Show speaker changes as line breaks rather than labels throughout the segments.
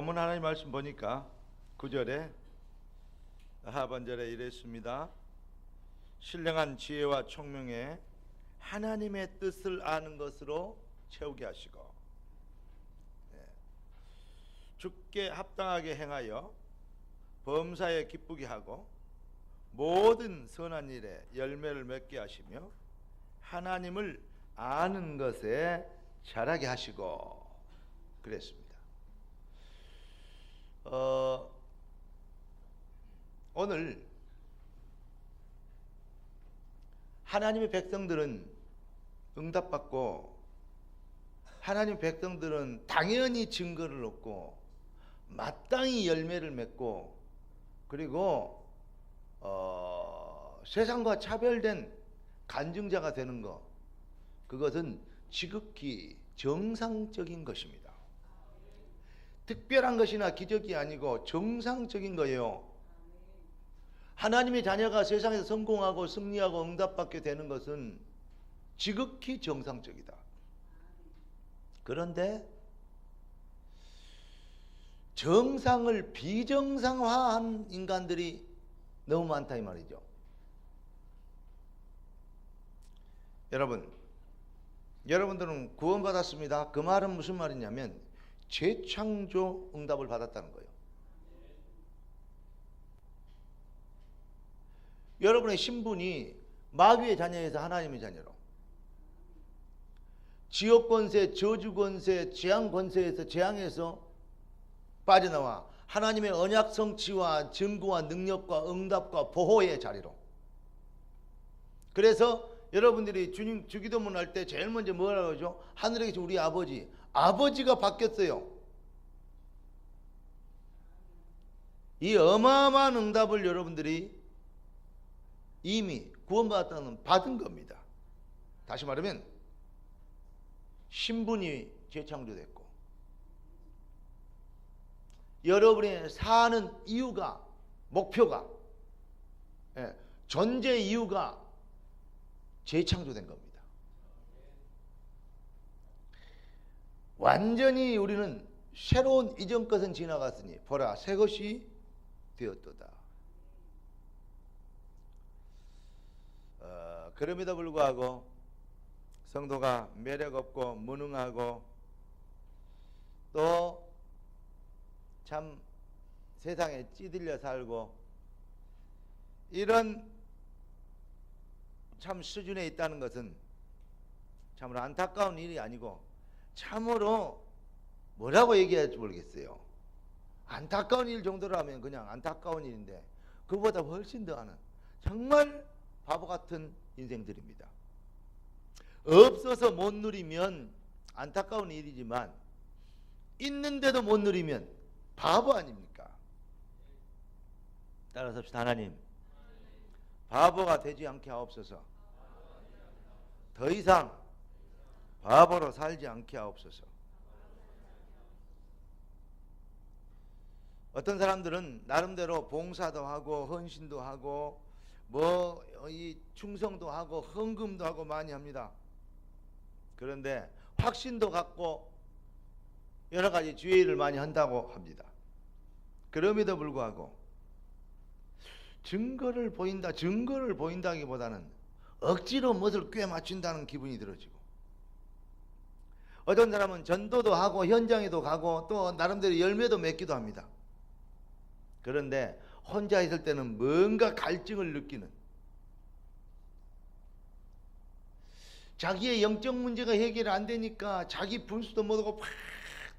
본문 하나님 말씀 보니까 9절에 하반절에 이랬습니다. 신령한 지혜와 총명에 하나님의 뜻을 아는 것으로 채우게 하시고 주께 합당하게 행하여 범사에 기쁘게 하고 모든 선한 일에 열매를 맺게 하시며 하나님을 아는 것에 자라게 하시고 그랬습니다. 오늘 하나님의 백성들은 응답받고 하나님의 백성들은 당연히 증거를 얻고 마땅히 열매를 맺고 그리고 세상과 차별된 간증자가 되는 것, 그것은 지극히 정상적인 것입니다. 특별한 것이나 기적이 아니고 정상적인 거예요. 하나님의 자녀가 세상에서 성공하고 승리하고 응답받게 되는 것은 지극히 정상적이다. 그런데 정상을 비정상화한 인간들이 너무 많다 이 말이죠. 여러분들은 구원받았습니다. 그 말은 무슨 말이냐면 재창조 응답을 받았다는 거예요. 여러분의 신분이 마귀의 자녀에서 하나님의 자녀로, 지옥 권세, 저주 권세, 재앙 권세에서 재앙에서 빠져나와 하나님의 언약 성취와 증거와 능력과 응답과 보호의 자리로. 그래서 여러분들이 주님 주기도문 할 때 제일 먼저 뭐라고 하죠? 하늘에 계신 우리 아버지, 아버지가 바뀌었어요. 이 어마어마한 응답을 여러분들이 이미 구원받았다는 받은 겁니다. 다시 말하면 신분이 재창조됐고 여러분의 사는 이유가, 목표가, 존재 이유가 재창조된 겁니다. 완전히 우리는 새로운 이전 것은 지나갔으니 보라 새 것이 되었도다. 그럼에도 불구하고 성도가 매력없고 무능하고 또 참 세상에 찌들려 살고 이런 참 수준에 있다는 것은 참으로 안타까운 일이 아니고 참으로 뭐라고 얘기할지 모르겠어요. 안타까운 일 정도라면 그냥 안타까운 일인데 그보다 훨씬 더하는 정말 바보 같은 인생들입니다. 없어서 못 누리면 안타까운 일이지만 있는데도 못 누리면 바보 아닙니까? 따라서 합시다. 하나님, 바보가 되지 않게 하옵소서. 더 이상 바보로 살지 않게 하옵소서. 어떤 사람들은 나름대로 봉사도 하고 헌신도 하고 이 충성도 하고 헌금도 하고 많이 합니다. 그런데 확신도 갖고 여러 가지 주의를 많이 한다고 합니다. 그럼에도 불구하고 증거를 보인다기보다는 억지로 멋을 꽤 맞춘다는 기분이 들어지고 어떤 사람은 전도도 하고 현장에도 가고 또 나름대로 열매도 맺기도 합니다. 그런데 혼자 있을 때는 뭔가 갈증을 느끼는, 자기의 영적 문제가 해결 안 되니까 자기 분수도 못하고 팍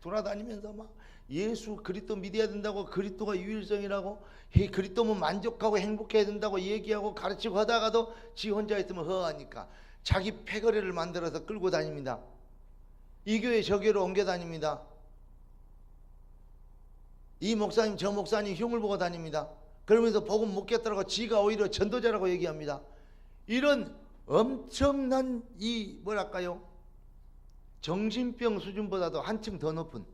돌아다니면서 막 예수 그리스도 믿어야 된다고, 그리스도가 유일성이라고, 그리스도면 만족하고 행복해야 된다고 얘기하고 가르치고 하다가도 지 혼자 있으면 허하니까 자기 패거리를 만들어서 끌고 다닙니다. 이 교회 저 교회로 옮겨 다닙니다. 이 목사님 저 목사님 흉을 보고 다닙니다. 그러면서 복음 못 겠더라고 지가 오히려 전도자라고 얘기합니다. 이런 엄청난 이 뭐랄까요, 정신병 수준보다도 한층 더 높은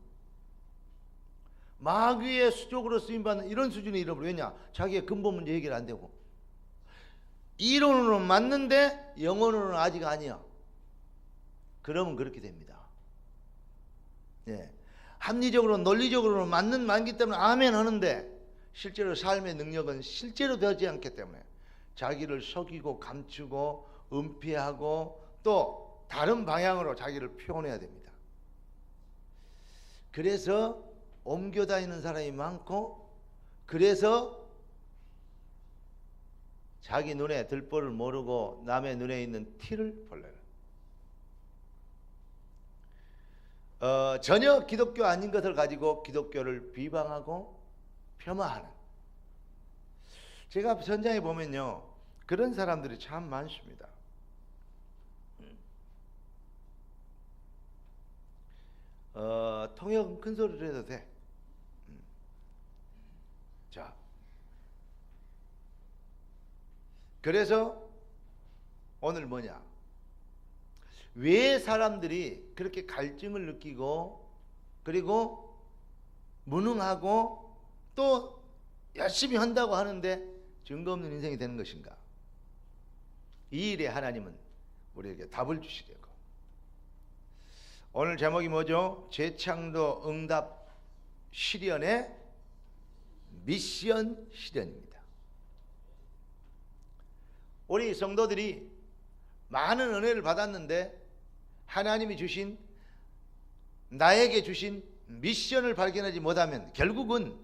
마귀의 수족으로 쓰임받는 이런 수준에 이르러버려. 왜냐? 자기의 근본 문제 해결 안 되고 이론으로는 맞는데 영혼으로는 아직 아니야. 그러면 그렇게 됩니다. 예. 합리적으로 논리적으로 맞기 때문에 아멘 하는데 실제로 삶의 능력은 실제로 되지 않기 때문에 자기를 속이고 감추고 은폐하고 또 다른 방향으로 자기를 표현해야 됩니다. 그래서 옮겨 다니는 사람이 많고, 그래서 자기 눈에 들보를 모르고 남의 눈에 있는 티를 볼래요. 전혀 기독교 아닌 것을 가지고 기독교를 비방하고 폄하하는, 제가 현장에 보면요 그런 사람들이 참 많습니다. 통역은 큰 소리로 해도 돼. 자, 그래서 오늘 뭐냐, 왜 사람들이 그렇게 갈증을 느끼고 그리고 무능하고 또 열심히 한다고 하는데 증거 없는 인생이 되는 것인가? 이 일에 하나님은 우리에게 답을 주시려고. 오늘 제목이 뭐죠? 재창조 응답 실현의 미션 실현입니다. 우리 성도들이 많은 은혜를 받았는데 하나님이 주신, 나에게 주신 미션을 발견하지 못하면 결국은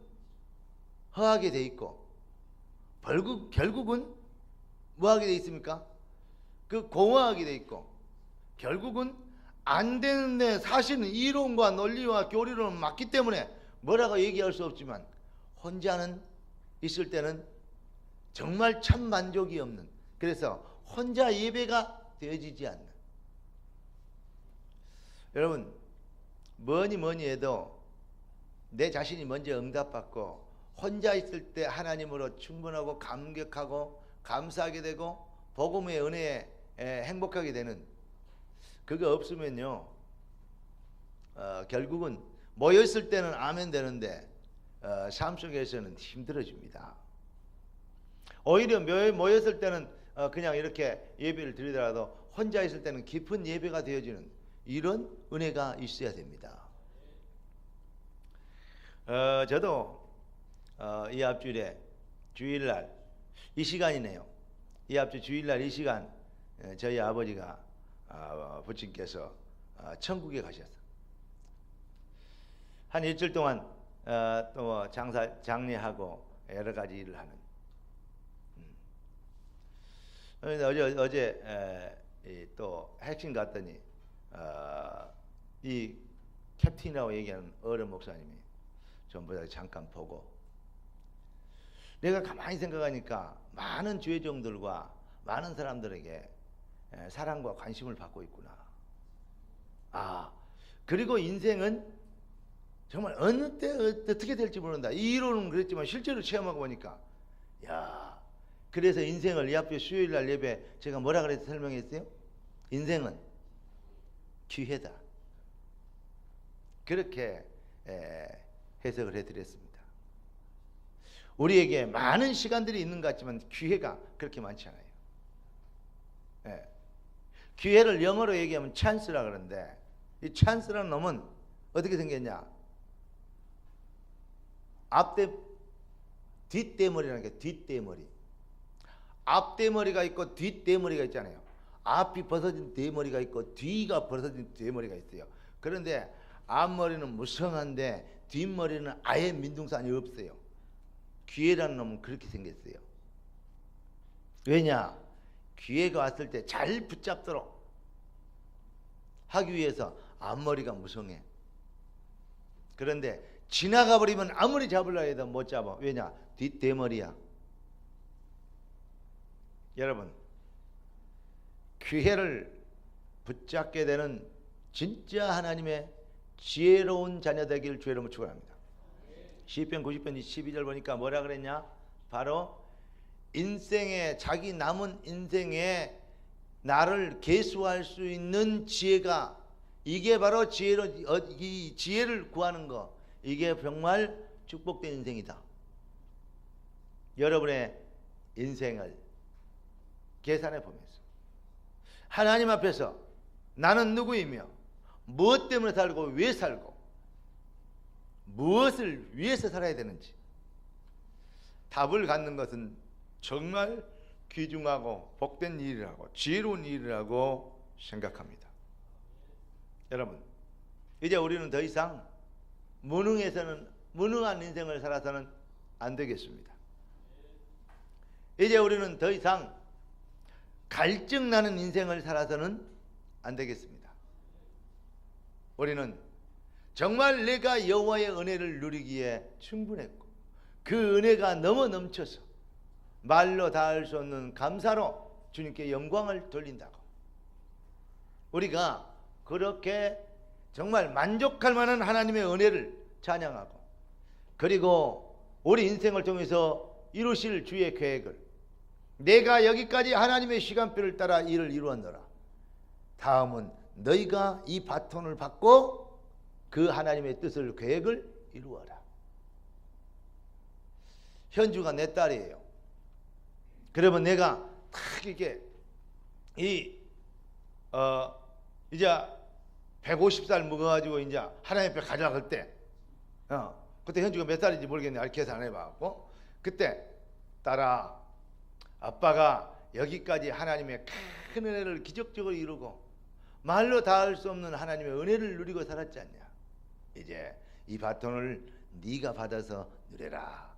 허하게 돼 있고, 결국은 뭐하게 돼 있습니까? 공허하게 돼 있고, 결국은 안 되는데 사실은 이론과 논리와 교리로는 맞기 때문에 뭐라고 얘기할 수 없지만 혼자는 있을 때는 정말 참 만족이 없는, 그래서 혼자 예배가 되어지지 않는. 여러분, 뭐니 해도 내 자신이 먼저 응답받고 혼자 있을 때 하나님으로 충분하고 감격하고 감사하게 되고 복음의 은혜에 행복하게 되는, 그거 없으면요 결국은 모였을 때는 아멘 되는데 삶 속에서는 힘들어집니다. 오히려 모였을 때는 그냥 이렇게 예배를 드리더라도 혼자 있을 때는 깊은 예배가 되어지는 이런 은혜가 있어야 됩니다. 저도 이 앞주일에 주일날 이 시간이네요. 이 앞주 주일날 이 시간 저희 아버지가 부친께서 천국에 가셨어요. 한 일주일 동안 또 장례하고 여러 가지 일을 하는. 어제 또 핵심 갔더니 이 캡틴이라고 얘기하는 어른 목사님이 전부 다 잠깐 보고, 내가 가만히 생각하니까 많은 죄종들과 많은 사람들에게 사랑과 관심을 받고 있구나. 그리고 인생은 정말 어느 때 어떻게 될지 모른다. 이 이론은 그랬지만 실제로 체험하고 보니까, 그래서 인생을 이 앞에 수요일날 예배 제가 뭐라 그래서 설명했어요? 인생은 기회다. 그렇게 해석을 해드렸습니다. 우리에게 많은 시간들이 있는 것 같지만 기회가 그렇게 많지 않아요. 기회를 영어로 얘기하면 찬스라 그러는데, 이 찬스라는 놈은 어떻게 생겼냐? 뒷대머리라는 게, 뒷대머리. 앞대머리가 있고 뒷대머리가 있잖아요. 앞이 벗어진 대머리가 있고 뒤가 벗어진 대머리가 있어요. 그런데 앞머리는 무성한데 뒷머리는 아예 민둥산이 없어요. 기회라는 놈은 그렇게 생겼어요. 왜냐? 기회가 왔을 때 잘 붙잡도록 하기 위해서 앞머리가 무성해. 그런데 지나가 버리면 아무리 잡으려 해도 못 잡아. 왜냐? 뒷대머리야. 여러분, 기회를 붙잡게 되는 진짜 하나님의 지혜로운 자녀 되기를 주의 이름으로 축원합니다. 시편 90편 12절 보니까 뭐라 그랬냐? 바로 인생에, 자기 남은 인생에 나를 계수할 수 있는 지혜가, 이게 바로 이 지혜를 구하는 거, 이게 정말 축복된 인생이다. 여러분의 인생을 계산해 보면서 하나님 앞에서 나는 누구이며 무엇 때문에 살고 왜 살고 무엇을 위해서 살아야 되는지 답을 갖는 것은 정말 귀중하고 복된 일이라고, 지혜로운 일이라고 생각합니다. 여러분, 이제 우리는 더 이상 무능한 인생을 살아서는 안 되겠습니다. 이제 우리는 더 이상 갈증 나는 인생을 살아서는 안 되겠습니다. 우리는 정말 내가 여호와의 은혜를 누리기에 충분했고 그 은혜가 너무 넘쳐서 말로 닿을 수 없는 감사로 주님께 영광을 돌린다고, 우리가 그렇게 정말 만족할 만한 하나님의 은혜를 찬양하고, 그리고 우리 인생을 통해서 이루실 주의 계획을, 내가 여기까지 하나님의 시간표를 따라 일을 이루었노라, 다음은 너희가 이 바톤을 받고 그 하나님의 뜻을, 계획을 이루어라. 현주가 내 딸이에요. 그러면 내가 딱 이게 이제 150살 먹어가지고 이제 하나님 앞에 가자 할 때, 그때 현주가 몇 살인지 모르겠네. 아직 계산 안 해봐갖고, 그때 딸아, 아빠가 여기까지 하나님의 큰 은혜를 기적적으로 이루고 말로 닿을 수 없는 하나님의 은혜를 누리고 살았지 않냐. 이제 이 바톤을 네가 받아서 누려라.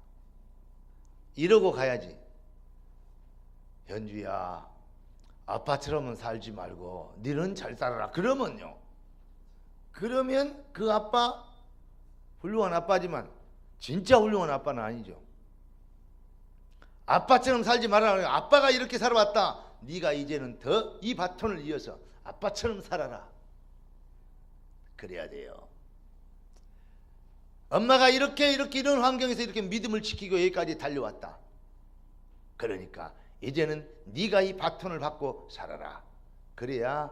이러고 가야지. 현주야, 아빠처럼은 살지 말고 너는 잘 살아라. 그러면 그 아빠 훌륭한 아빠지만 진짜 훌륭한 아빠는 아니죠. 아빠처럼 살지 말아라. 아빠가 이렇게 살아왔다. 네가 이제는 더 이 바톤을 이어서 아빠처럼 살아라. 그래야 돼요. 엄마가 이렇게 이런 환경에서 이렇게 믿음을 지키고 여기까지 달려왔다. 그러니까 이제는 네가 이 바톤을 받고 살아라. 그래야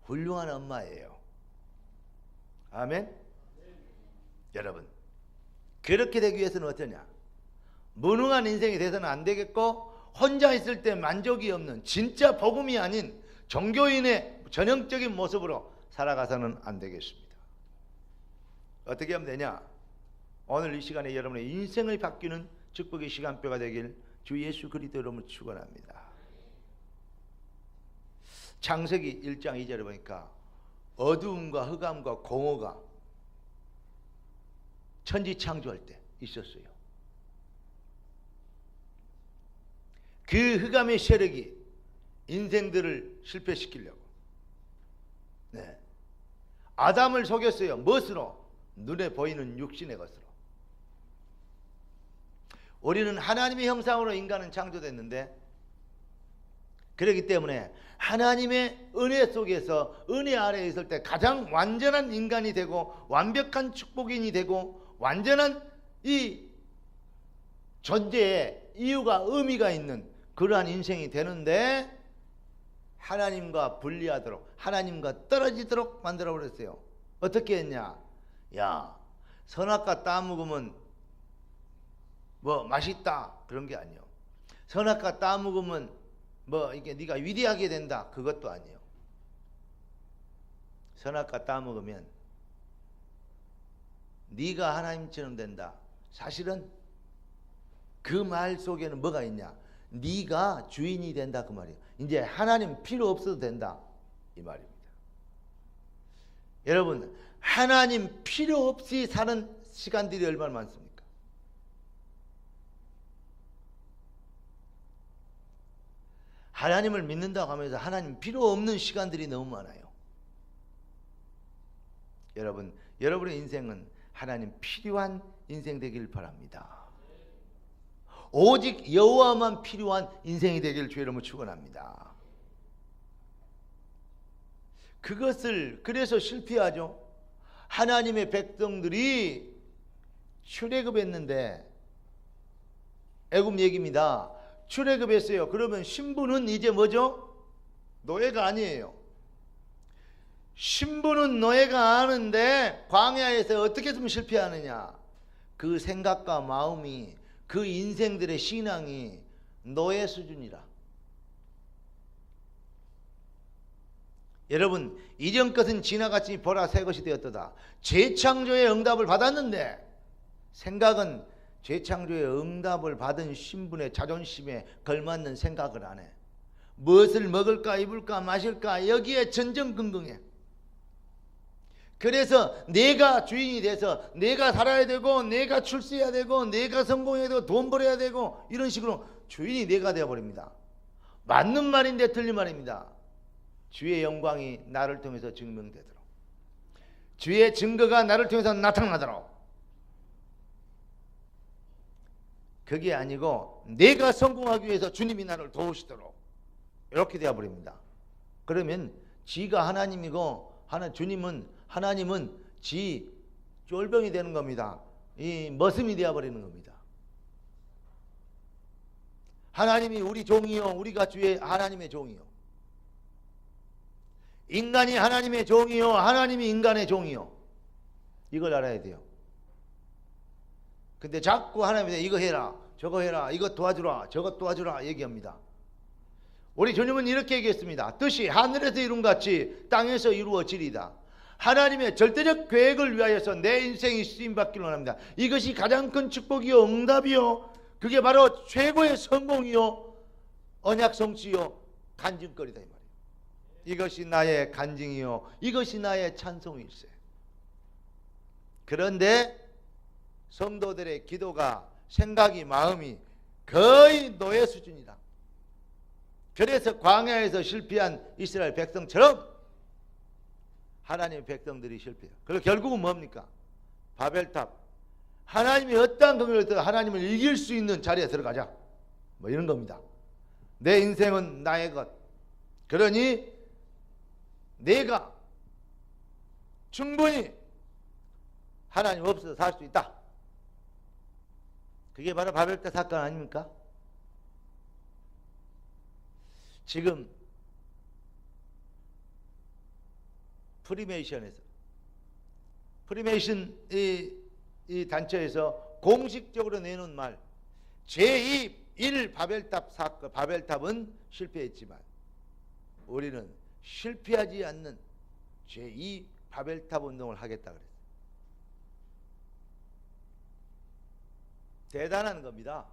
훌륭한 엄마예요. 아멘. 여러분, 그렇게 되기 위해서는 어떠냐? 무능한 인생이 돼서는 안 되겠고, 혼자 있을 때 만족이 없는 진짜 복음이 아닌 종교인의 전형적인 모습으로 살아가서는 안 되겠습니다. 어떻게 하면 되냐? 오늘 이 시간에 여러분의 인생을 바뀌는 축복의 시간표가 되길 주 예수 그리스도 이름으로 축원합니다. 창세기 1장 2절에 보니까 어두움과 흑암과 공허가 천지 창조할 때 있었어요. 그 흑암의 세력이 인생들을 실패시키려고 아담을 속였어요. 무엇으로? 눈에 보이는 육신의 것으로. 우리는 하나님의 형상으로 인간은 창조됐는데, 그렇기 때문에 하나님의 은혜 속에서, 은혜 아래에 있을 때 가장 완전한 인간이 되고 완벽한 축복인이 되고 완전한 이 존재에 이유가, 의미가 있는 그러한 인생이 되는데, 하나님과 분리하도록, 하나님과 떨어지도록 만들어 버렸어요. 어떻게 했냐? 야, 선악과 따먹으면 뭐 맛있다, 그런 게 아니에요. 선악과 따먹으면 뭐 이게 네가 위대하게 된다, 그것도 아니에요. 선악과 따먹으면 네가 하나님처럼 된다. 사실은 그 말 속에는 뭐가 있냐? 네가 주인이 된다, 그 말이에요. 이제 하나님 필요 없어도 된다, 이 말입니다. 여러분, 하나님 필요 없이 사는 시간들이 얼마나 많습니까? 하나님을 믿는다고 하면서 하나님 필요 없는 시간들이 너무 많아요. 여러분, 여러분의 인생은 하나님 필요한 인생 되길 바랍니다. 오직 여호와만 필요한 인생이 되길 주의 이름으로 축원합니다. 그것을 그래서 실패하죠. 하나님의 백성들이 출애굽했는데, 애굽 얘기입니다. 출애굽했어요. 그러면 신부는 이제 뭐죠? 노예가 아니에요. 신부는 노예가 아는데 광야에서 어떻게 좀 실패하느냐? 그 생각과 마음이, 그 인생들의 신앙이 노예 수준이라. 여러분, 이전 것은 지나갔으니 보라 새 것이 되었도다. 재창조의 응답을 받았는데 생각은 재창조의 응답을 받은 신분의 자존심에 걸맞는 생각을 안 해. 무엇을 먹을까 입을까 마실까 여기에 전전긍긍해. 그래서 내가 주인이 돼서 내가 살아야 되고 내가 출세해야 되고 내가 성공해야 되고 돈 벌어야 되고 이런 식으로 주인이 내가 되어버립니다. 맞는 말인데 틀린 말입니다. 주의 영광이 나를 통해서 증명되도록, 주의 증거가 나를 통해서 나타나도록, 그게 아니고 내가 성공하기 위해서 주님이 나를 도우시도록 이렇게 되어버립니다. 그러면 지가 하나님이고 하나님은 지 쫄병이 되는 겁니다. 이 머슴이 되어버리는 겁니다. 하나님이 우리 종이요, 우리가 주의 하나님의 종이요. 인간이 하나님의 종이요, 하나님이 인간의 종이요. 이걸 알아야 돼요. 근데 자꾸 하나님이 이거 해라, 저거 해라, 이거 도와주라, 저거 도와주라 얘기합니다. 우리 주님은 이렇게 얘기했습니다. 뜻이 하늘에서 이룬 같이 땅에서 이루어지리다. 하나님의 절대적 계획을 위하여서 내 인생이 쓰임받기를 원합니다. 이것이 가장 큰 축복이요, 응답이요, 그게 바로 최고의 성공이요, 언약 성취요, 간증거리다 이 말이에요. 이것이 나의 간증이요, 이것이 나의 찬송일세. 그런데 성도들의 기도가, 생각이, 마음이 거의 노예 수준이다. 그래서 광야에서 실패한 이스라엘 백성처럼 하나님의 백성들이 실패해요. 그리고 결국은 뭡니까? 바벨탑. 하나님이 어떠한 긍휼을 들어 하나님을 이길 수 있는 자리에 들어가자, 뭐 이런 겁니다. 내 인생은 나의 것, 그러니 내가 충분히 하나님 없어서 살 수 있다. 그게 바로 바벨탑 사건 아닙니까? 지금 프리메이션 이 단체에서 공식적으로 내놓은 말, 제2 1 바벨탑 사건, 바벨탑은 실패했지만 우리는 실패하지 않는 제2 바벨탑 운동을 하겠다 그랬어요. 대단한 겁니다.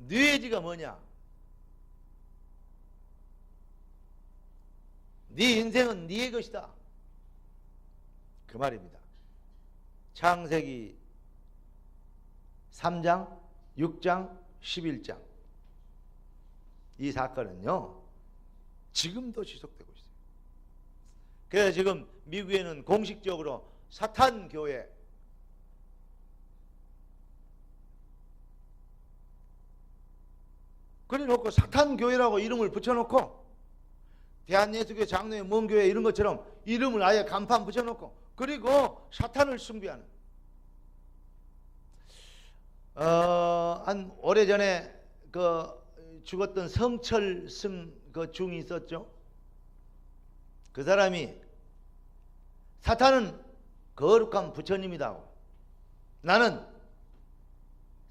뉘에지가 뭐냐? 네 인생은 네의 것이다, 그 말입니다. 창세기 3장, 6장, 11장 이 사건은요 지금도 지속되고 있어요. 그래서 지금 미국에는 공식적으로 사탄 교회, 그래놓고 사탄 교회라고 이름을 붙여놓고 대한예수교회, 장로회, 먼교회 이런 것처럼 이름을 아예 간판 붙여놓고 그리고 사탄을 숭배하는, 한 오래전에 그 죽었던 성철승 그 중이 있었죠. 그 사람이 사탄은 거룩한 부처님이다, 나는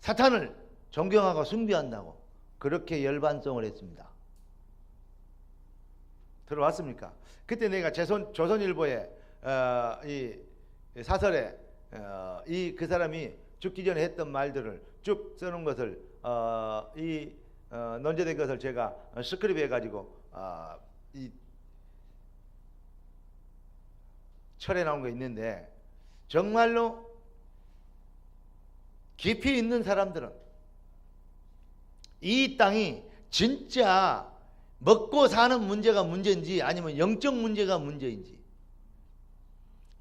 사탄을 존경하고 숭배한다고 그렇게 열반송을 했습니다. 들어왔습니까? 그때 내가 조선일보에 이 사설에 이 그 사람이 죽기 전에 했던 말들을 쭉 써놓은 것을 논제된 것을 제가 스크립 해가지고 이 철에 나온 거 있는데, 정말로 깊이 있는 사람들은 이 땅이 진짜 먹고 사는 문제가 문제인지 아니면 영적 문제가 문제인지,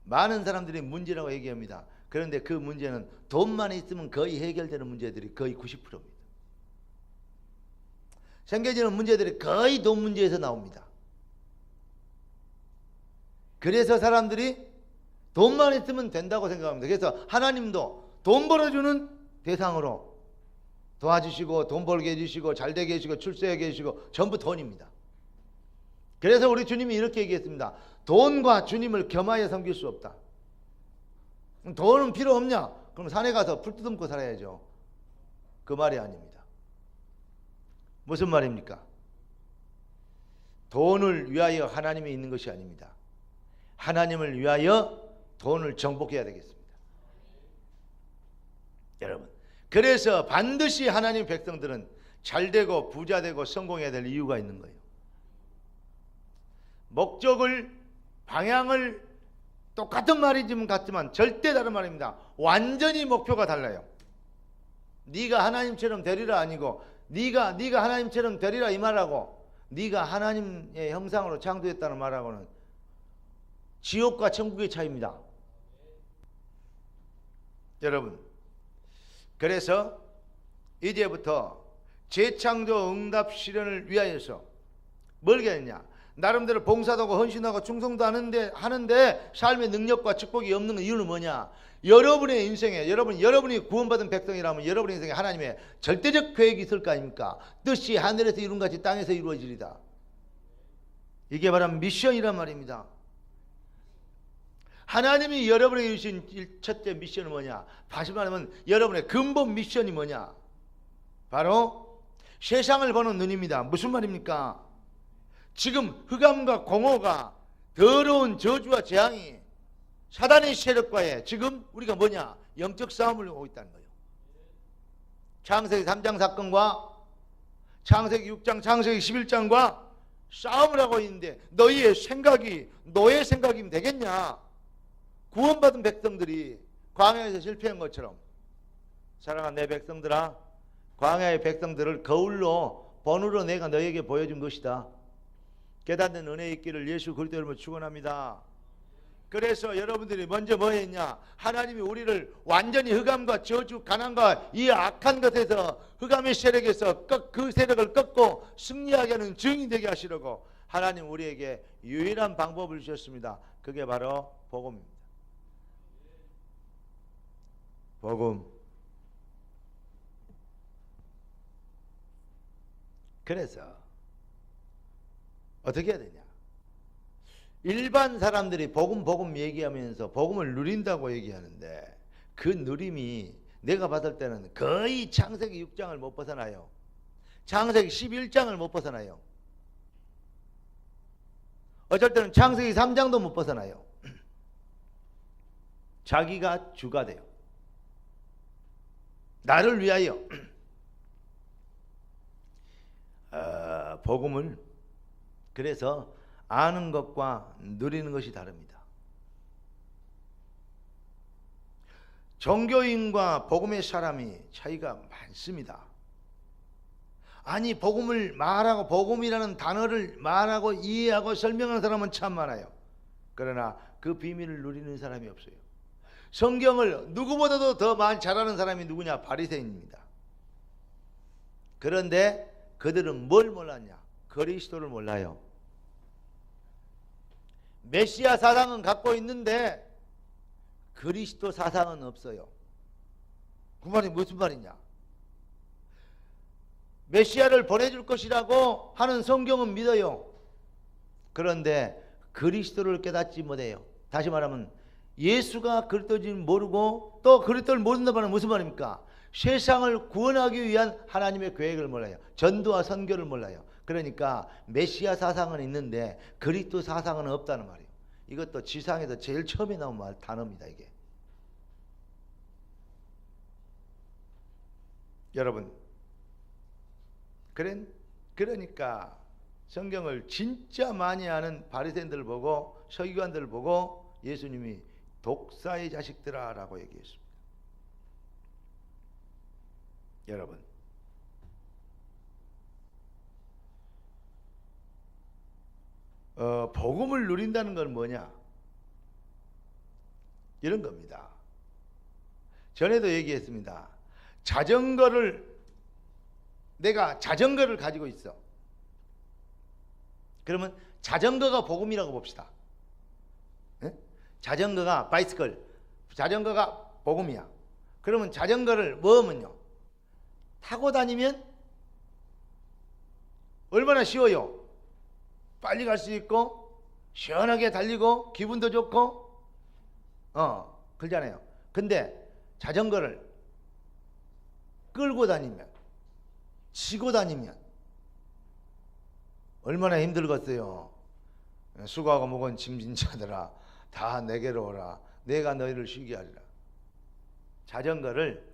많은 사람들이 문제라고 얘기합니다. 그런데 그 문제는 돈만 있으면 거의 해결되는 문제들이 거의 90%입니다. 생겨지는 문제들이 거의 돈 문제에서 나옵니다. 그래서 사람들이 돈만 있으면 된다고 생각합니다. 그래서 하나님도 돈 벌어주는 대상으로 도와주시고 돈 벌게 해주시고 잘되게 해주시고 출세하게 해주시고 전부 돈입니다. 그래서 우리 주님이 이렇게 얘기했습니다. 돈과 주님을 겸하여 섬길 수 없다. 돈은 필요 없냐? 그럼 산에 가서 풀 뜯음고 살아야죠. 그 말이 아닙니다. 무슨 말입니까? 돈을 위하여 하나님이 있는 것이 아닙니다. 하나님을 위하여 돈을 정복해야 되겠습니다. 여러분, 그래서 반드시 하나님 백성들은 잘되고 부자되고 성공해야 될 이유가 있는 거예요. 목적을, 방향을 똑같은 말이지만 같지만 절대 다른 말입니다. 완전히 목표가 달라요. 네가 하나님처럼 되리라 아니고 네가 하나님처럼 되리라 이 말하고 네가 하나님의 형상으로 창조했다는 말하고는 지옥과 천국의 차이입니다. 여러분, 그래서 이제부터 재창조 응답 실현을 위하여서 뭘 하느냐? 나름대로 봉사도 하고 헌신하고 충성도 하는데 삶의 능력과 축복이 없는 이유는 뭐냐? 여러분의 인생에 여러분이 구원받은 백성이라면 여러분의 인생에 하나님의 절대적 계획이 있을 거 아닙니까? 뜻이 하늘에서 이룬 같이 땅에서 이루어지리다. 이게 바로 미션이란 말입니다. 하나님이 여러분에게 주신 첫째 미션은 뭐냐? 다시 말하면 여러분의 근본 미션이 뭐냐? 바로 세상을 보는 눈입니다. 무슨 말입니까? 지금 흑암과 공허가 더러운 저주와 재앙이 사단의 세력과의 지금 우리가 뭐냐? 영적 싸움을 하고 있다는 거예요. 창세기 3장 사건과 창세기 6장, 창세기 11장과 싸움을 하고 있는데 너희의 생각이 노예 생각이면 되겠냐? 구원받은 백성들이 광야에서 실패한 것처럼 사랑하는 내 백성들아, 광야의 백성들을 거울로 본으로 내가 너에게 보여준 것이다. 깨닫는 은혜 있기를 예수 그리스도 이름으로 축원합니다. 그래서 여러분들이 먼저 뭐 했냐? 하나님이 우리를 완전히 흑암과 저주, 가난과 이 악한 것에서 흑암의 세력에서 그 세력을 꺾고 승리하게 하는 증인 되게 하시려고 하나님 우리에게 유일한 방법을 주셨습니다. 그게 바로 복음입니다. 복음. 그래서 어떻게 해야 되냐? 일반 사람들이 복음 얘기하면서 복음을 누린다고 얘기하는데 그 누림이 내가 봤을 때는 거의 창세기 6장을 못 벗어나요. 창세기 11장을 못 벗어나요. 어쩔 때는 창세기 3장도 못 벗어나요. 자기가 주가 돼요. 나를 위하여 복음을 그래서 아는 것과 누리는 것이 다릅니다. 종교인과 복음의 사람이 차이가 많습니다. 아니 복음을 말하고 복음이라는 단어를 말하고 이해하고 설명하는 사람은 참 많아요. 그러나 그 비밀을 누리는 사람이 없어요. 성경을 누구보다도 더 많이 잘하는 사람이 누구냐? 바리새인입니다. 그런데 그들은 뭘 몰랐냐? 그리스도를 몰라요. 메시아 사상은 갖고 있는데 그리스도 사상은 없어요. 그 말이 무슨 말이냐? 메시아를 보내줄 것이라고 하는 성경은 믿어요. 그런데 그리스도를 깨닫지 못해요. 다시 말하면 예수가 그리스도인지 모르고 또 그리스도를 모른다는 말은 무슨 말입니까? 세상을 구원하기 위한 하나님의 계획을 몰라요. 전도와 선교를 몰라요. 그러니까 메시아 사상은 있는데 그리스도 사상은 없다는 말이에요. 이것도 지상에서 제일 처음에 나온 단어입니다. 이게 여러분, 그러니까 성경을 진짜 많이 아는 바리새인들을 보고 서기관들을 보고 예수님이 독사의 자식들아 라고 얘기했습니다. 여러분, 복음을 누린다는 건 뭐냐? 이런 겁니다. 전에도 얘기했습니다. 내가 자전거를 가지고 있어. 그러면 자전거가 복음이라고 봅시다. 네? 자전거가 바이스클, 자전거가 복음이야. 그러면 자전거를 모으면요, 타고 다니면 얼마나 쉬워요. 빨리 갈 수 있고 시원하게 달리고 기분도 좋고 그러잖아요. 근데 자전거를 끌고 다니면, 치고 다니면 얼마나 힘들겠어요. 수고하고 무거운 짐진 자들아 다 내게로 오라. 내가 너희를 쉬게 하리라. 자전거를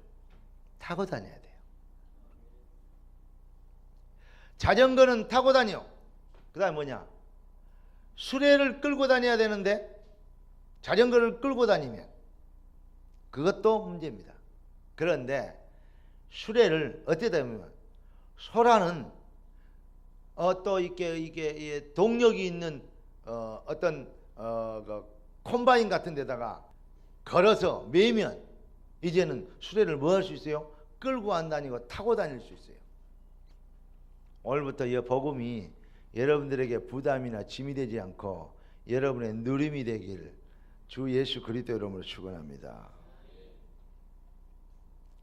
타고 다녀야 돼요. 자전거는 타고 다녀. 그 다음에 뭐냐? 수레를 끌고 다녀야 되는데 자전거를 끌고 다니면 그것도 문제입니다. 그런데 수레를 어떻게 보면 소라는 또 이게 동력이 있는 어떤 그 콤바인 같은 데다가 걸어서 매면 이제는 수레를 뭐 할 수 있어요? 끌고 안 다니고 타고 다닐 수 있어요. 오늘부터 이 복음이 여러분들에게 부담이나 짐이 되지 않고 여러분의 누림이 되길 주 예수 그리스도 이름으로 축원합니다.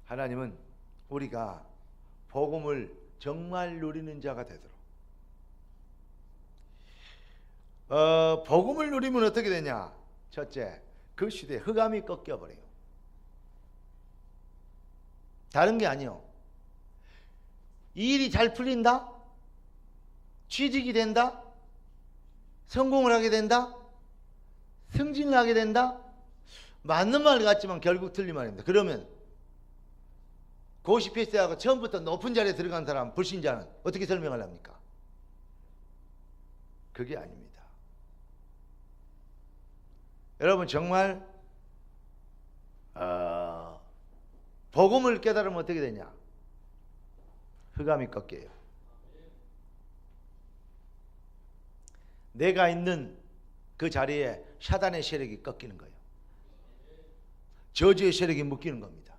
하나님은 우리가 복음을 정말 누리는 자가 되도록 복음을 누리면 어떻게 되냐? 첫째, 그 시대에 흑암이 꺾여버려요. 다른 게 아니요. 이 일이 잘 풀린다? 취직이 된다? 성공을 하게 된다? 승진을 하게 된다? 맞는 말 같지만 결국 틀린 말입니다. 그러면 고시패스하고 처음부터 높은 자리에 들어간 사람, 불신자는 어떻게 설명을 합니까? 그게 아닙니다. 여러분 정말 복음을 깨달으면 어떻게 되냐? 흑암이 꺾여요. 내가 있는 그 자리에 사단의 세력이 꺾이는 거예요. 저주의 세력이 묶이는 겁니다.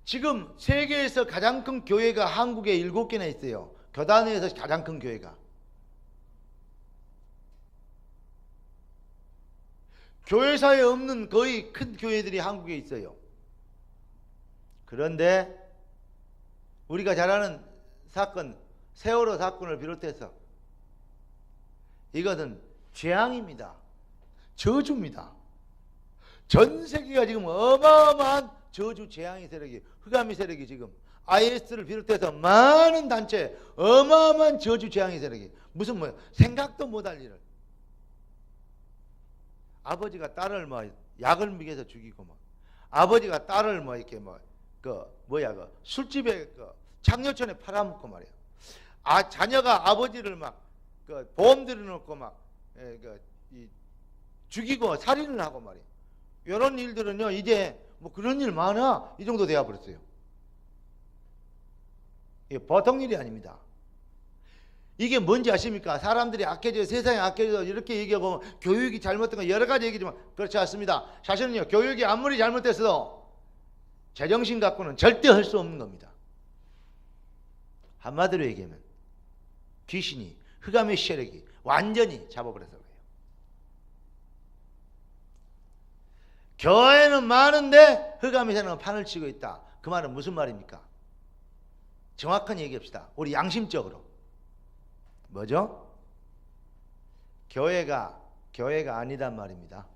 지금 세계에서 가장 큰 교회가 한국에 7개나 있어요. 교단에서 가장 큰 교회가. 교회사에 없는 거의 큰 교회들이 한국에 있어요. 그런데 우리가 잘 아는 사건, 세월호 사건을 비롯해서 이것은 재앙입니다. 저주입니다. 전 세계가 지금 어마어마한 저주 재앙의 세력이, 흑암의 세력이 지금 IS를 비롯해서 많은 단체, 어마어마한 저주 재앙의 세력이 무슨 생각도 못할 일을. 아버지가 딸을 약을 먹여서 죽이고 아버지가 딸을 술집에 장려촌에 팔아먹고 말이야. 자녀가 아버지를 보험 들여놓고 죽이고 살인을 하고 말이야. 이런 일들은요 이제 그런 일 많아 이 정도 되어 버렸어요. 이게 보통 일이 아닙니다. 이게 뭔지 아십니까? 사람들이 악해져, 세상이 악해져 이렇게 얘기하고 교육이 잘못된 거 여러 가지 얘기지만 그렇지 않습니다. 사실은요 교육이 아무리 잘못됐어도 제정신 갖고는 절대 할 수 없는 겁니다. 한마디로 얘기하면 귀신이, 흑암의 세력이 완전히 잡아버려서 그래요. 교회는 많은데 흑암의 세력은 판을 치고 있다. 그 말은 무슨 말입니까? 정확한 얘기합시다. 우리 양심적으로. 뭐죠? 교회가 아니단 말입니다.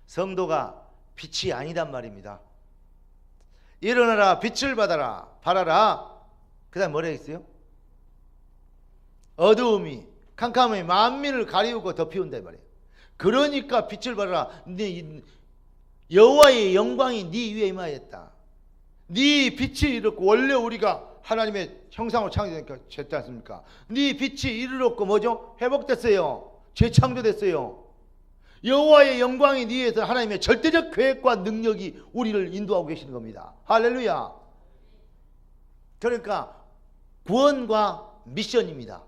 성도가 빛이 아니단 말입니다. 일어나라 빛을 발하라. 그 다음 뭐라 했어요? 어두움이 캄캄함이 만민을 가리우고 덮이운다 이 말이에요. 그러니까 빛을 발하라. 여호와의 영광이 네 위에 임하였다. 네 빛이 이렇고 원래 우리가 하나님의 형상으로 창조되니까 됐지 않습니까? 네 빛이 이르렀고 뭐죠? 회복됐어요. 재창조됐어요. 여호와의 영광이 네 위에서 하나님의 절대적 계획과 능력이 우리를 인도하고 계시는 겁니다. 할렐루야. 그러니까 구원과 미션입니다.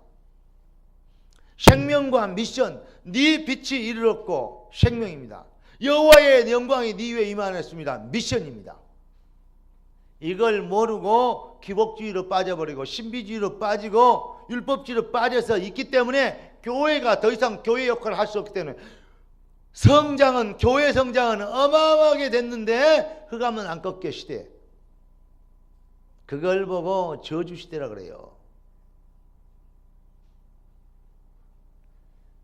생명과 미션. 네 빛이 이르렀고 생명입니다. 여호와의 영광이 네 위에 임하였습니다. 미션입니다. 이걸 모르고 기복주의로 빠져버리고 신비주의로 빠지고 율법주의로 빠져서 있기 때문에 교회가 더 이상 교회 역할을 할 수 없기 때문에 교회 성장은 어마어마하게 됐는데 흑암은 안 꺾여 시대. 그걸 보고 저주시대라 그래요.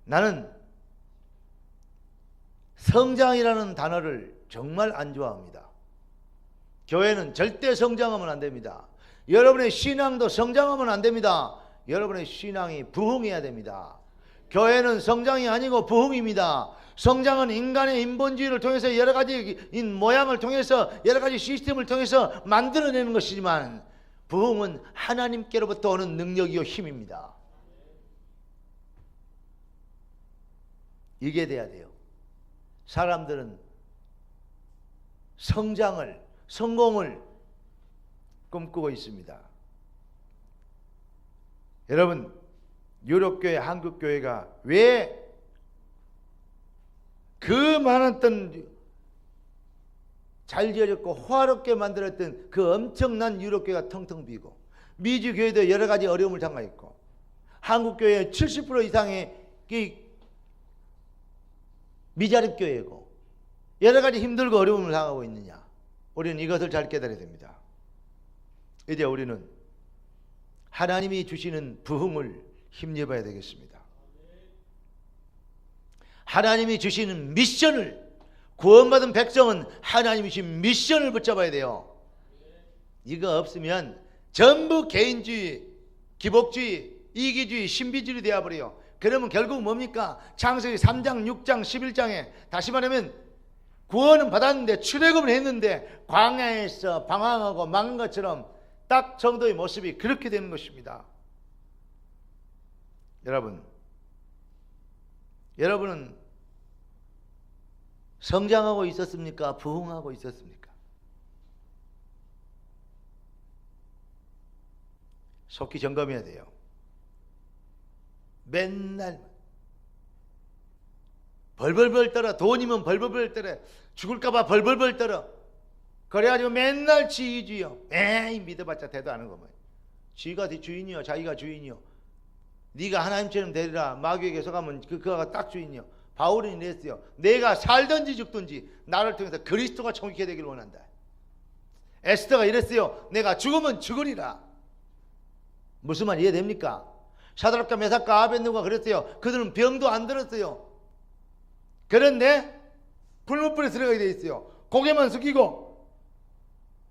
나는 성장이라는 단어를 정말 안 좋아합니다. 교회는 절대 성장하면 안 됩니다. 여러분의 신앙도 성장하면 안 됩니다. 여러분의 신앙이 부흥해야 됩니다. 교회는 성장이 아니고 부흥입니다. 성장은 인간의 인본주의를 통해서 여러 가지 모양을 통해서 여러 가지 시스템을 통해서 만들어내는 것이지만 부흥은 하나님께로부터 오는 능력이요 힘입니다. 이게 돼야 돼요. 사람들은 성장을, 성공을 꿈꾸고 있습니다. 여러분, 유럽교회, 한국교회가 왜 그 많았던 잘 지어졌고 호화롭게 만들었던 그 엄청난 유럽교회가 텅텅 비고 미주교회도 여러 가지 어려움을 당하였고 한국교회의 70% 이상의 미자립교회고 여러 가지 힘들고 어려움을 당하고 있느냐? 우리는 이것을 잘 깨달아야 됩니다. 이제 우리는 하나님이 주시는 부흥을 힘입어야 되겠습니다. 하나님이 주시는 미션을, 구원받은 백성은 하나님이 주신 미션을 붙잡아야 돼요. 이거 없으면 전부 개인주의, 기복주의, 이기주의, 신비주의 되어버려요. 그러면 결국 뭡니까? 창세기 3장, 6장, 11장에 다시 말하면 구원은 받았는데 출애굽을 했는데 광야에서 방황하고 망한 것처럼 딱 정도의 모습이 그렇게 되는 것입니다. 여러분은 성장하고 있었습니까? 부흥하고 있었습니까? 속히 점검해야 돼요. 맨날 벌벌벌 떨어, 돈이면 벌벌벌 떨어, 죽을까봐 벌벌벌 떨어. 그래가지고 맨날 지휘주의요. 에이 믿어봤자 대도 안 하는 거면 지가 주인이요, 자기가 주인이요. 네가 하나님처럼 되리라. 마귀에게 속하면 그가 딱 주인이요. 바울은 이랬어요. 내가 살든지 죽든지 나를 통해서 그리스도가 정확히 되길 원한다. 에스더가 이랬어요. 내가 죽으면 죽으리라. 무슨 말 이해됩니까? 사드락과 메삭과 아벳느고가 그랬어요. 그들은 병도 안 들었어요. 그런데 불못불에 들어가게 돼 있어요. 고개만 숙이고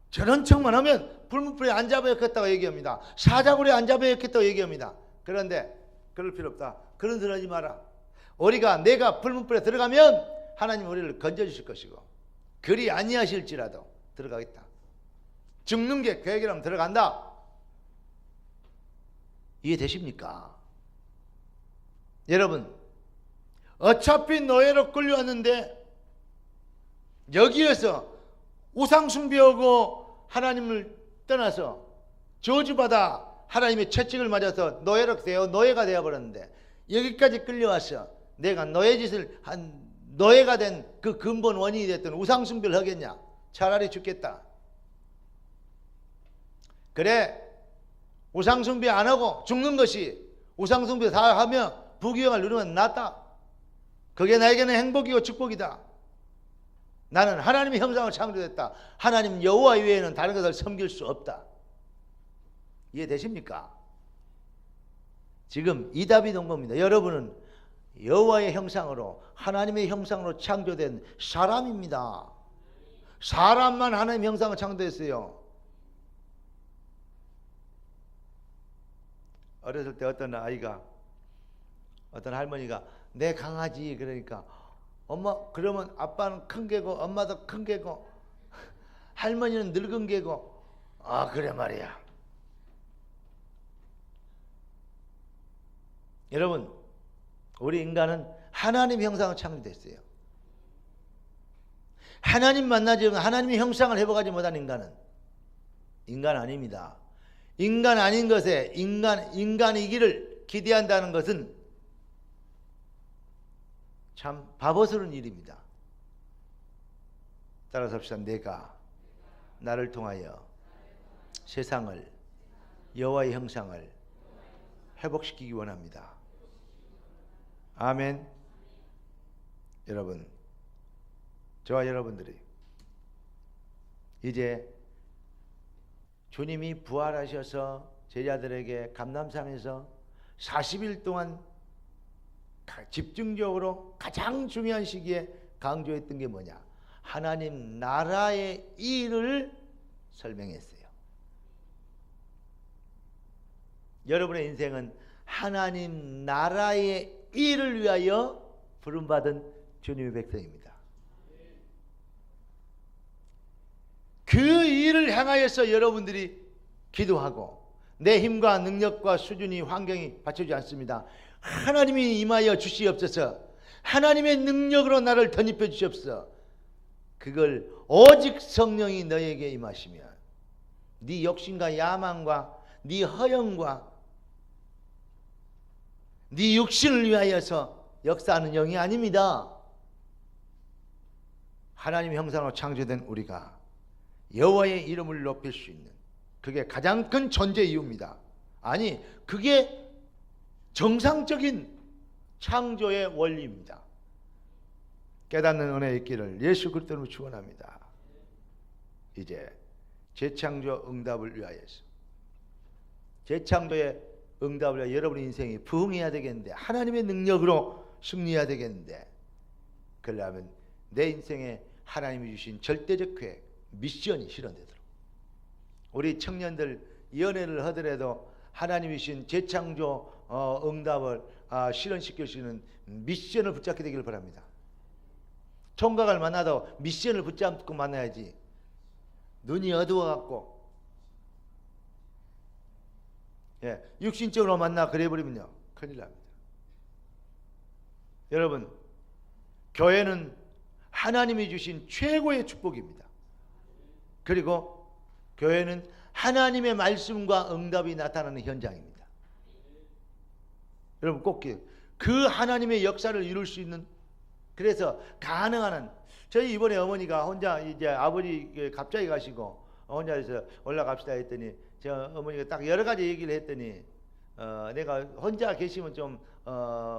저런 척만 하면 불못불에 안 잡아였겠다고 얘기합니다. 사자굴에 안 잡아였겠다고 얘기합니다. 그런데 그럴 필요 없다. 그런 소리 하지 마라. 우리가 내가 불문불에 들어가면 하나님 우리를 건져주실 것이고 그리 아니하실지라도 들어가겠다. 죽는 게 계획이라면 들어간다. 이해되십니까? 여러분, 어차피 노예로 끌려왔는데 여기에서 우상숭배하고 하나님을 떠나서 저주받아 하나님의 채찍을 맞아서 노예가 되어버렸는데 여기까지 끌려와서 내가 노예 짓을 한 노예가 된 그 근본 원인이 됐던 우상숭배를 하겠냐? 차라리 죽겠다. 그래, 우상숭배 안 하고 죽는 것이 우상숭배 다 하며 부귀영화를 누리면 낫다. 그게 나에게는 행복이고 축복이다. 나는 하나님의 형상을 창조했다. 하나님 여호와 이외에는 다른 것을 섬길 수 없다. 이해되십니까? 지금 이 답이 온 겁니다. 여러분은 여호와의 형상으로 하나님의 형상으로 창조된 사람입니다. 사람만 하나님의 형상을 창조했어요. 어렸을 때 어떤 할머니가 내 강아지 그러니까 엄마 그러면 아빠는 큰 개고 엄마도 큰 개고 할머니는 늙은 개고 아 그래 말이야. 여러분 우리 인간은 하나님 형상을 창조됐어요. 하나님 만나지 않고 하나님의 형상을 회복하지 못한 인간은 인간 아닙니다. 인간 아닌 것에 인간이기를 기대한다는 것은 참 바보스러운 일입니다. 따라서 합시다. 내가 나를 통하여 세상을 여호와의 형상을 회복시키기 원합니다. 아멘. 여러분, 저와 여러분들이 이제 주님이 부활하셔서 제자들에게 감람산에서 40일 동안 집중적으로 가장 중요한 시기에 강조했던 게 뭐냐? 하나님 나라의 일을 설명했어요. 여러분의 인생은 하나님 나라의 일을 위하여 부름받은 주님의 백성입니다. 그 일을 향하여서 여러분들이 기도하고, 내 힘과 능력과 수준이 환경이 받쳐주지 않습니다. 하나님이 임하여 주시옵소서. 하나님의 능력으로 나를 덧입혀 주시옵소서. 그걸 오직 성령이 너에게 임하시면 네 욕심과 야망과 네 허영과 네 육신을 위하여서 역사하는 영이 아닙니다. 하나님의 형상으로 창조된 우리가 여호와의 이름을 높일 수 있는, 그게 가장 큰 존재 이유입니다. 아니, 그게 정상적인 창조의 원리입니다. 깨닫는 은혜의 있기를 예수 그리스도로 축원합니다. 이제 재창조 응답을 위하여서, 재창조의 응답을 위하여 여러분의 인생이 부흥해야 되겠는데, 하나님의 능력으로 승리해야 되겠는데, 그러려면 내 인생에 하나님이 주신 절대적 계획, 미션이 실현되도록, 우리 청년들 연애를 하더라도 하나님이 주신 재창조 응답을 실현시킬 수 있는 미션을 붙잡게 되기를 바랍니다. 총각을 만나도 미션을 붙잡고 만나야지, 눈이 어두워갖고 육신적으로 만나 그래버리면요 큰일 납니다. 여러분, 교회는 하나님이 주신 최고의 축복입니다. 그리고 교회는 하나님의 말씀과 응답이 나타나는 현장입니다. 여러분, 꼭 그 하나님의 역사를 이룰 수 있는, 그래서 가능한 한, 저희 이번에 어머니가 혼자 이제 아버지 갑자기 가시고 혼자서 올라갑시다 했더니, 저 어머니가 딱 여러 가지 얘기를 했더니 내가 혼자 계시면 좀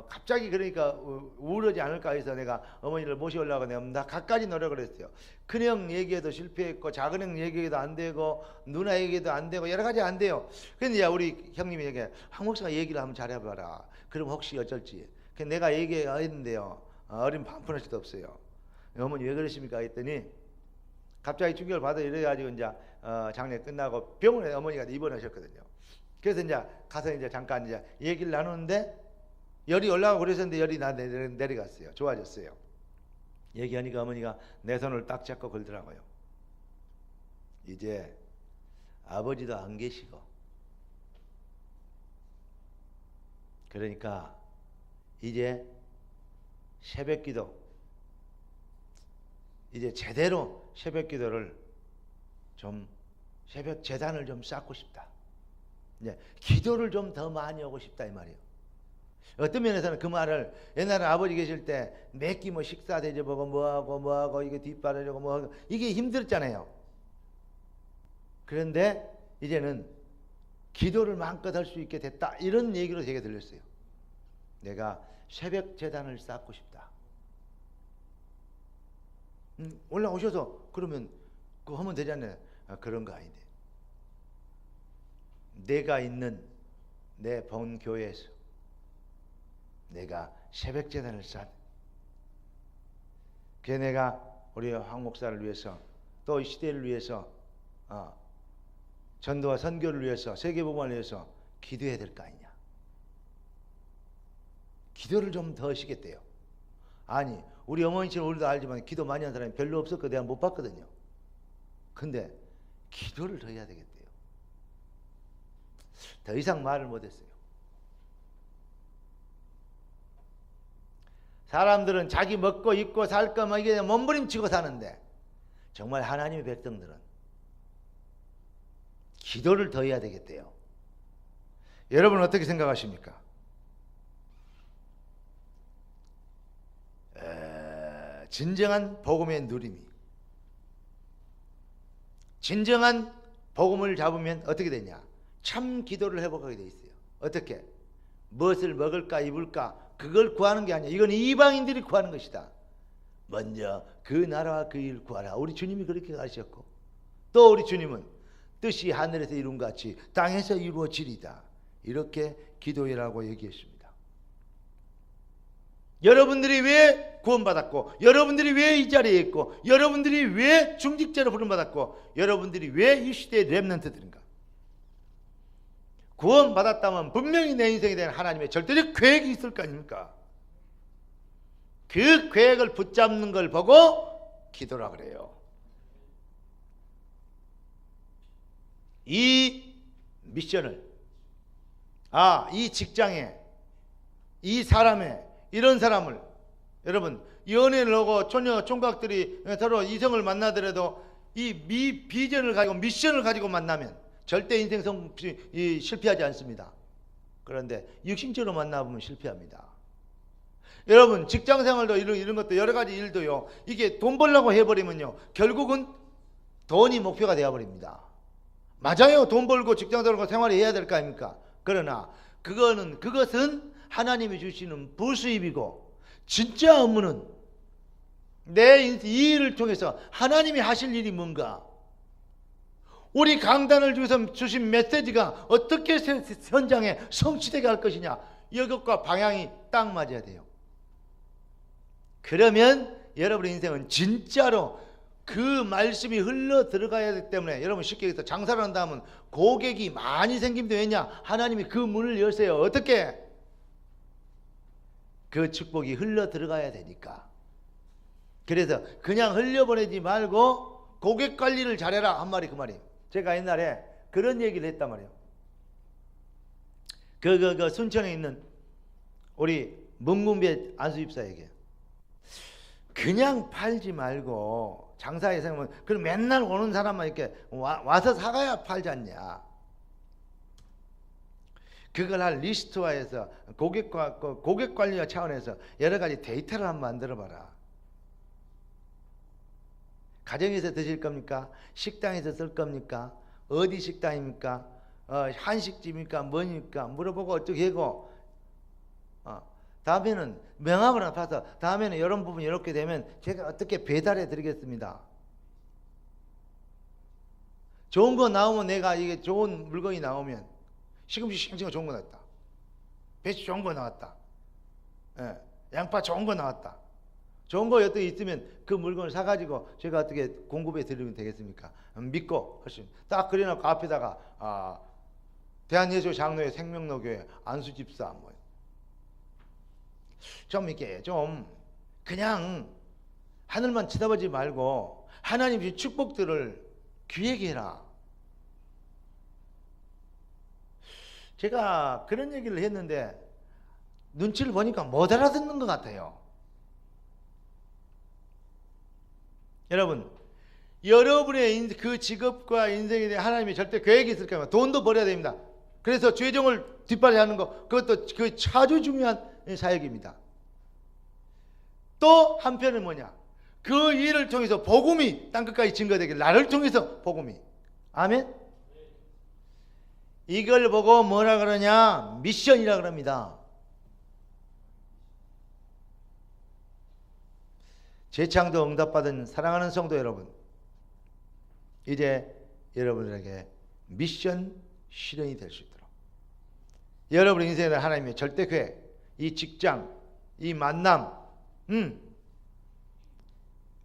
갑자기 그러니까 우울하지 않을까 해서 내가 어머니를 모셔오려고 내가 갖가지 노력을 했어요. 큰형 얘기해도 실패했고, 작은형 얘기해도 안 되고, 누나 얘기해도 안 되고, 여러 가지 안 돼요. 근데 우리 형님이 얘기해, 황 목사가 얘기를 한번 잘해봐라. 그럼 혹시 어쩔지. 그래서 내가 얘기했는데요, 어린 반푼할 수도 없어요. 어머니 왜 그러십니까 했더니, 갑자기 충격을 받아 이래가지고 이제 장례 끝나고 병원에 어머니가 입원하셨거든요. 그래서 이제 가서 이제 잠깐 이제 얘기를 나누는데 열이 올라가고 그랬었는데 열이 내려갔어요. 좋아졌어요. 얘기하니까 어머니가 내 손을 딱 잡고 걸더라고요. 이제 아버지도 안 계시고, 그러니까 이제 새벽기도, 이제 제대로 새벽기도를 좀, 새벽 제단을 좀 쌓고 싶다. 이제 기도를 좀 더 많이 하고 싶다 이 말이에요. 어떤 면에서는 그 말을, 옛날에 아버지 계실 때 매끼 뭐 식사 대접하고 뭐하고 이게 뒷바라지고 뭐하고 이게 힘들잖아요. 그런데 이제는 기도를 마음껏 할 수 있게 됐다, 이런 얘기로 제게 들렸어요. 내가 새벽 제단을 쌓고 싶다. 올라오셔서 그러면 그거 하면 되잖아요. 그런 거 아닌데, 내가 있는 내 본 교회에서 내가 새벽 제단을 쌓, 그래 내가 우리 황 목사를 위해서, 또 이 시대를 위해서, 전도와 선교를 위해서, 세계복음을 위해서 기도해야 될 거 아니냐. 기도를 좀 더 하시겠대요. 아니, 우리 어머니처럼 우리도 알지만 기도 많이 한 사람이 별로 없었고 내가 못 봤거든요. 근데 기도를 더 해야 되겠대요. 더 이상 말을 못했어요. 사람들은 자기 먹고 입고 살 거면 이게 몸부림치고 사는데, 정말 하나님의 백성들은 기도를 더 해야 되겠대요. 여러분 어떻게 생각하십니까? 진정한 복음의 누림이, 진정한 복음을 잡으면 어떻게 되냐? 참 기도를 회복하게 돼 있어요. 어떻게? 무엇을 먹을까 입을까 그걸 구하는 게 아니야. 이건 이방인들이 구하는 것이다. 먼저 그 나라와 그 일 구하라. 우리 주님이 그렇게 가르쳤고, 또 우리 주님은 뜻이 하늘에서 이룬 같이 땅에서 이루어지리다, 이렇게 기도해라고 얘기했습니다. 여러분들이 왜 구원받았고, 여러분들이 왜 이 자리에 있고, 여러분들이 왜 중직자로 부름받았고, 여러분들이 왜 이 시대의 렘넌트들인가? 구원받았다면 분명히 내 인생에 대한 하나님의 절대적 계획이 있을 거 아닙니까? 그 계획을 붙잡는 걸 보고 기도라 그래요. 이 미션을, 이 직장에, 이 사람에, 이런 사람을, 여러분 연애를 하고 처녀 총각들이 서로 이성을 만나더라도 이 비전을 가지고 미션을 가지고 만나면 절대 인생 실패하지 않습니다. 그런데 육신적으로 만나보면 실패합니다. 여러분 직장생활도 이런 것도 여러 가지 일도요, 이게 돈 벌려고 해버리면요 결국은 돈이 목표가 되어버립니다. 맞아요. 돈 벌고 직장 들어가고 생활을 해야 될 거 아닙니까? 그러나 그것은 하나님이 주시는 부수입이고, 진짜 업무는 이 일을 통해서 하나님이 하실 일이 뭔가, 우리 강단을 중에서 주신 메시지가 어떻게 현장에 성취되게 할 것이냐, 이것과 방향이 딱 맞아야 돼요. 그러면 여러분의 인생은 진짜로 그 말씀이 흘러 들어가야 되기 때문에, 여러분 쉽게 얘기해서 장사를 한다 하면 고객이 많이 생기면 왜냐? 하나님이 그 문을 열세요. 어떻게? 그 축복이 흘러 들어가야 되니까. 그래서 그냥 흘려보내지 말고 고객 관리를 잘해라 한 말이 그 말이에요. 제가 옛날에 그런 얘기를 했단 말이에요. 그 순천에 있는 우리 문문배 안수집사에게, 그냥 팔지 말고 장사에 생각하면 그럼 맨날 오는 사람만 이렇게 와서 사가야 팔지 않냐. 그걸 할 리스트화해서 고객 관리와 차원에서 여러 가지 데이터를 한번 만들어 봐라. 가정에서 드실 겁니까? 식당에서 쓸 겁니까? 어디 식당입니까? 한식집입니까? 뭐입니까? 물어보고 어떻게 하고, 다음에는 명함을 하나 파서 다음에는 이런 부분이 이렇게 되면 제가 어떻게 배달해 드리겠습니다. 좋은 거 나오면, 내가 이게 좋은 물건이 나오면, 시금치 싱싱한 좋은 거 나왔다, 배추 좋은 거 나왔다, 양파 좋은 거 나왔다, 좋은 거 어떻게 있으면 그 물건을 사가지고 제가 어떻게 공급해 드리면 되겠습니까? 믿고 훨씬 딱 그려놓고 앞에다가 대한예수 장로회 생명로교회 안수집사 좀 이렇게 좀 그냥 하늘만 쳐다보지 말고 하나님의 축복들을 기획해라. 제가 그런 얘기를 했는데 눈치를 보니까 못 알아듣는 것 같아요. 여러분, 여러분의 그 직업과 인생에 대해 하나님이 절대 계획이 있을 거예요. 돈도 벌어야 됩니다. 그래서 죄종을 뒷발이하는 거, 그것도 그 아주 중요한 사역입니다. 또 한편은 뭐냐? 그 일을 통해서 복음이 땅끝까지 증거되길, 나를 통해서 복음이. 아멘? 이걸 보고 뭐라 그러냐? 미션이라 그럽니다. 재창도 응답받은 사랑하는 성도 여러분, 이제 여러분들에게 미션 실현이 될 수 있도록 여러분의 인생에 대한 하나님의 절대 계획, 이 직장, 이 만남,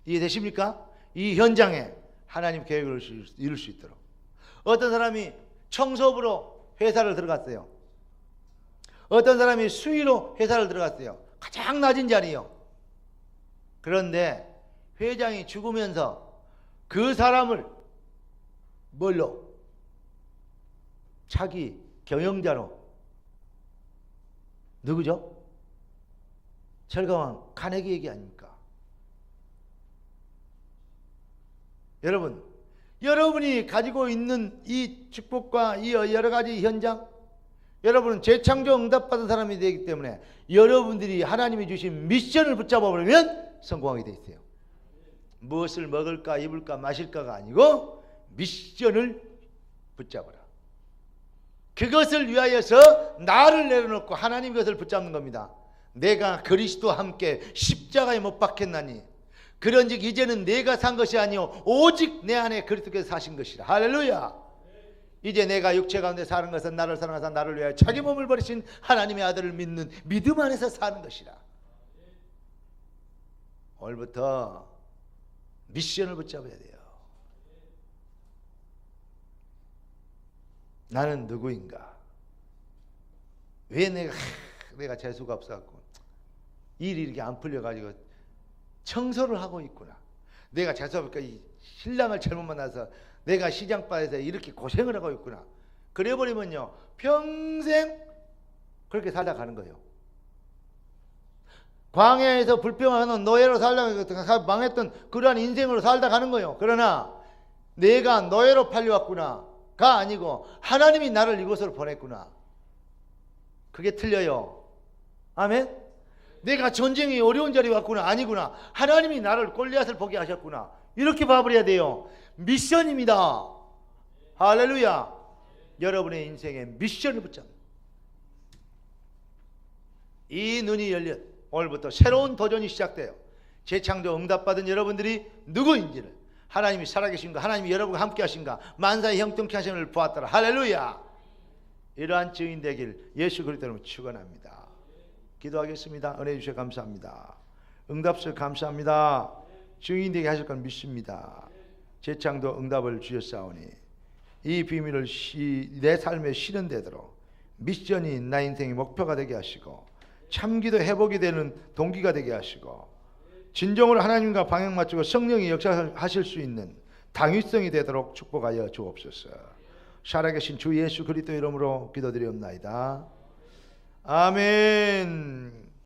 이해되십니까? 이 현장에 하나님 계획을 이룰 수 있도록. 어떤 사람이 청소부로 회사를 들어갔어요. 어떤 사람이 수의로 회사를 들어갔어요. 가장 낮은 자리요. 그런데 회장이 죽으면서 그 사람을 뭘로? 차기 경영자로. 누구죠? 철강왕 카네기 얘기 아닙니까? 여러분, 여러분이 가지고 있는 이 축복과 이 여러 가지 현장, 여러분은 재창조 응답받은 사람이 되기 때문에 여러분들이 하나님이 주신 미션을 붙잡아 버리면 성공하게 돼 있어요. 무엇을 먹을까 입을까 마실까가 아니고 미션을 붙잡아라. 그것을 위하여서 나를 내려놓고 하나님 것을 붙잡는 겁니다. 내가 그리스도와 함께 십자가에 못 박혔나니 그런즉 이제는 내가 산 것이 아니요 오직 내 안에 그리스도께서 사신 것이라. 할렐루야. 이제 내가 육체 가운데 사는 것은 나를 사랑하사 나를 위하여 자기 몸을 버리신 하나님의 아들을 믿는 믿음 안에서 사는 것이라. 오늘부터 미션을 붙잡아야 돼요. 나는 누구인가? 왜 내가 재수가 없어갖고 일이 이렇게 안 풀려가지고 청소를 하고 있구나. 내가 재수가 없으니까 이 신랑을 잘못 만나서 내가 시장바에서 이렇게 고생을 하고 있구나. 그래버리면요 평생 그렇게 살다 가는 거예요. 광야에서 불평하는 노예로 살다가 망했던 그러한 인생으로 살다 가는 거예요. 그러나 내가 노예로 팔려왔구나가 아니고 하나님이 나를 이곳으로 보냈구나. 그게 틀려요. 아멘. 내가 전쟁이 어려운 자리에 왔구나. 아니구나. 하나님이 나를 골리앗을 보게 하셨구나. 이렇게 봐버려야 돼요. 미션입니다. 할렐루야. 여러분의 인생에 미션을 붙잡는 이 눈이 열려 오늘부터 새로운 도전이 시작돼요. 재창조 응답받은 여러분들이 누구인지를, 하나님이 살아계신가, 하나님이 여러분과 함께 하신가, 만사의 형통케 하심을 보았더라. 할렐루야. 이러한 증인 되길 예수 그리스도로 축원합니다. 기도하겠습니다. 은혜 주셔서 감사합니다. 응답서 감사합니다. 증인 되게 하실 건 믿습니다. 재창도 응답을 주셨사오니 이 비밀을 내 삶에 실현되도록 미션이 나 인생의 목표가 되게 하시고 참기도 회복이 되는 동기가 되게 하시고 진정으로 하나님과 방향 맞추고 성령이 역사하실 수 있는 당위성이 되도록 축복하여 주옵소서. 살아계신 주 예수 그리스도 이름으로 기도드리옵나이다. 아멘.